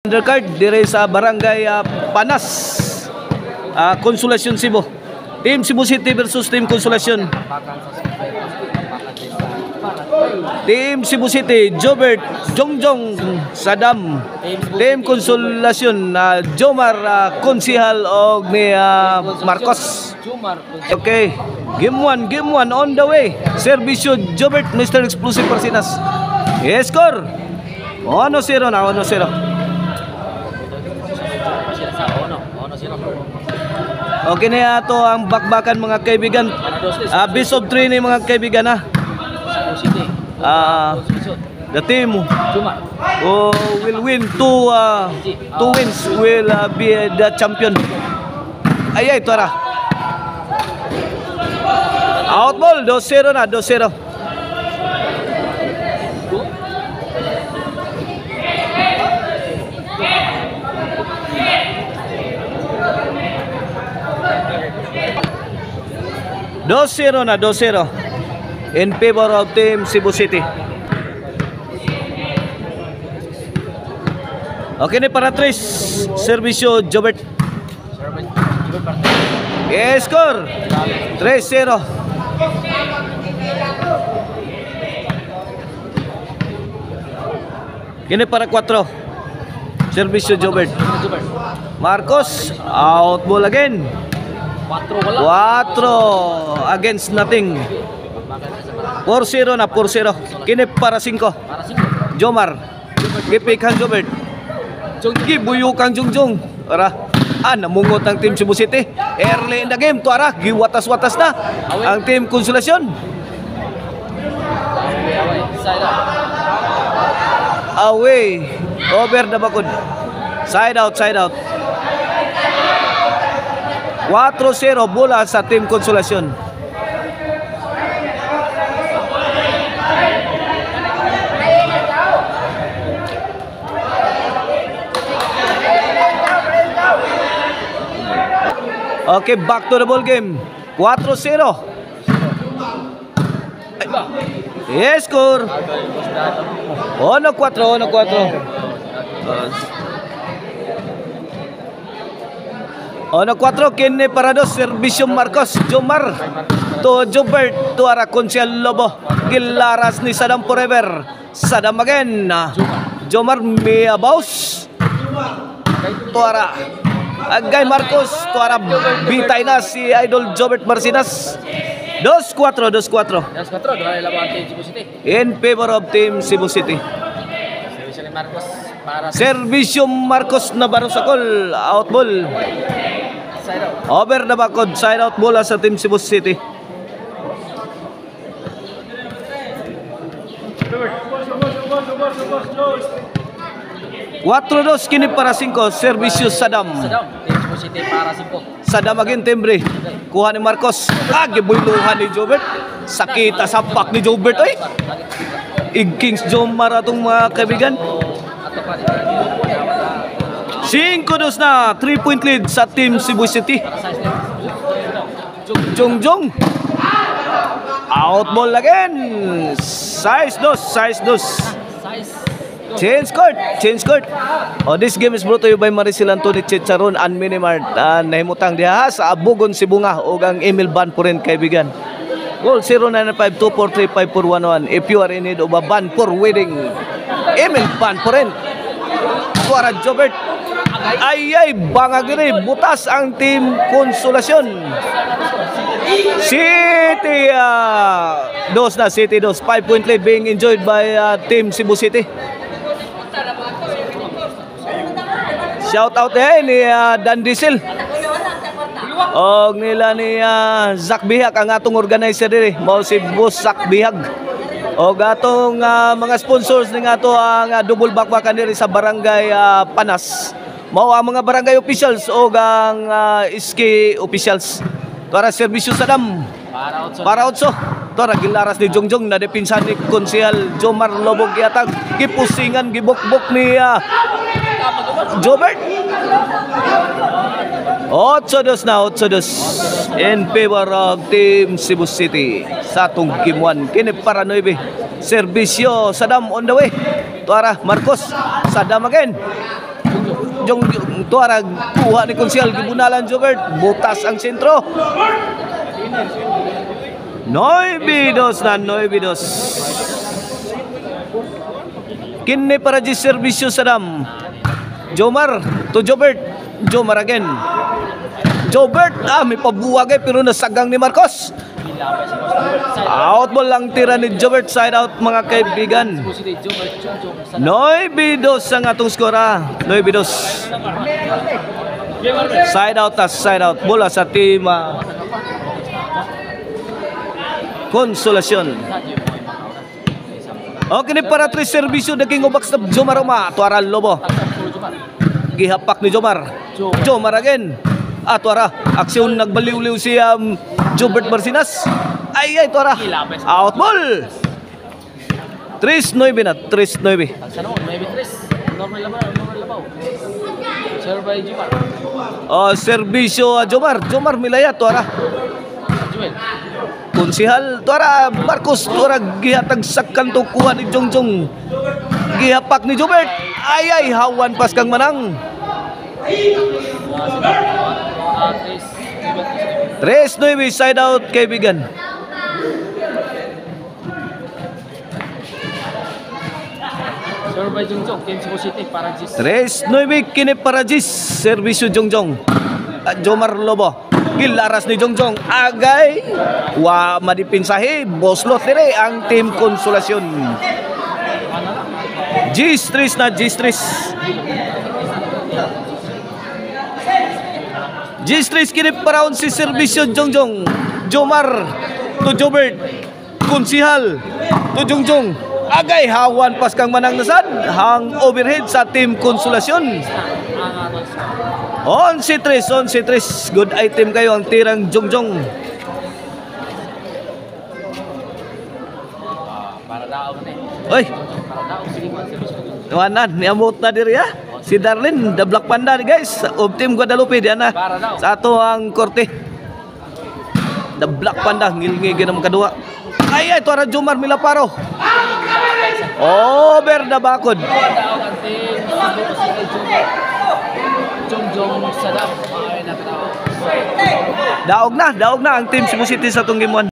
Undercard dire sa barangay Panas, Consolacion, Cebu. Team Cebu City versus Team Consolacion. Team Cebu City, Jobert, Jongjong, Sadam. Team Consolacion, Jomar, Konsihal o ni Marcos. Okay, game 1 on the way. Servisyo Jobert, Mr. Explosive Parsinas. Yes, score 1-0 na, 1-0. Okay na ito ang bakbakan mga kaibigan. Best of 3 ni mga kaibigan ha. The team who will win two wins will be the champion. Ay ito ra. Outball 2-0 na, 2-0. Na 2-0 in favor of Team Cebu City. Okay ni para 3. Servisyo Jobert. Yes, score 3-0. Kini para 4. Servisyo Jobert. Marcos out ball again. 4 against nothing. 4-0 na, 4-0. Kini para 5. Jomar. Gipikan Jobert. Gibuyukan Jongjong. Ara. Namungot ang Team Cebu City. Early in the game. Tuara. Giwatas-watas na ang Team Consolacion. Away. Over the bakod. Side out, side out. 4-0 bola sa Team Consolacion. Okay, back to the ball game. 4-0. Yes, score 1-4, 1-4. 1-4, kini para 2. Servisyo Marcos, Jomar to Jobert, to ara Konsihal Lobo. Gilaras ni Sadam forever. Sadam again. Jomar Miabaus. To ara Agay Marcos, to ara bitay na si Idol Jobert Marsinas. 2-4, 2-4. In favor of Team Cebu City. Servisyo Marcos na barosakol, out ball. Over the bakod, side out bola sa Team Cebu City. Cuatro dos kini para 5. Servisyo Sadam. Sadam again timbre. Kuha ni Marcos. Gibuyluhan ni Jobert. Sakita sa pak ni Jobert ay. Kings Jomar atong mga kaibigan. 5-2 na, 3-point lead sa Team Cebu City. Jongjong. Out ball again. Size 2. Change court. This game is brought to you by Maricel Anthony Chicharon and Minimart. Nahimutang diha sa Abugon, Sibunga o ang Emil Ban po rin kaibigan. Call 0995-243-5411 if you are in need of a ban for wedding. Emil Ban po rin. Tuara Jobert. Ay, bangagiri. Butas ang Team Consolacion. City 2 na, City 2. 5-point lead being enjoyed by Team Cebu City. Shout out ni Dan Diesel. Og nila ni Zak Bihag ang atong organizer diri. Mao si Boss Zak Bihag. Og atong mga sponsors ning ato ang double bakbakan diri sa barangay Panas. Mao ang mga barangay officials o ang SK officials. Para servisyo Sadam. Para 8. Tora gilaras ni Jongjong na depinsan ni Konsihal Jomar Lobog giatag. Gipusingan gibukbok ni Jobert. 8-2 na, 8-2 in favor of Team Cebu City sa atong game 1. Kini para 9. Servisyo Sadam on the way. Tuara Marcos. Sadam again. Jong tuarag kuha ni Konsyal gibunalan Jobert, butas ang sentro. 9-2 na 9-2. Kini para di serbisyo sa dam. Jomar to Jobert. Jomar again. Jobert, may pabuwag pero nasagang ni Marcos. Out ball lang tira ni Jobert, side out mga kaibigan. 9-2 ang atong skora. 9-2. Side out, bola sa team Konsolasyon. Okay ni para 3 serbisyo naging ubak sa Jomar Roma. Tuara Lobo. Gihapak ni Jomar. Jomar again. Tuara. Aksyon nagbaliw-liw si Jobert Marcinas. Ay, tuara. Out ball. 3-9 na. 3-9. Normal labaw. Serve by Jomar. Serbisyo Jomar. Jomar Milaya, tuara. Joel. Konsihal, tuara Marcos, tuara gihatag sa kanto kuha ni Jongjong. Gihapak ni Jobert. Ay, hawan pas kang manang. 3-9 side out kaibigan. Serve by Jongjong, Team Cebu City para Gis. 3-9 kini para Gis. Serbisyo Jongjong. Jomar Lobo. Gilaras ni Jongjong. Agay. Wa madipinsahi. Boslot dire ang team Konsolasyon. Gis-3 na Gis-3. Gis-3 kini para si serbisyo Jongjong. Jomar to Jobert. Konsihal to Jongjong. Agay hawan pas kang manang nasad. Hang overhead sa team Konsolasyon. 11-3. Good item kayo ang tirang Jongjong. Para daw ni. Oy, Para daw sige man service. tawanan niamot na diri ha. Si Darlene, the Black Panda guys. Of team Guadalupe diyan na. Sa ato ang korte. The Black Panda ngilngig na makadua. Ay, tuara Jomar Milaparo. Over the bakod. Jongjong Sadam. Ay, nakatawa. Daog na ang team Cebu City sa tong game 1.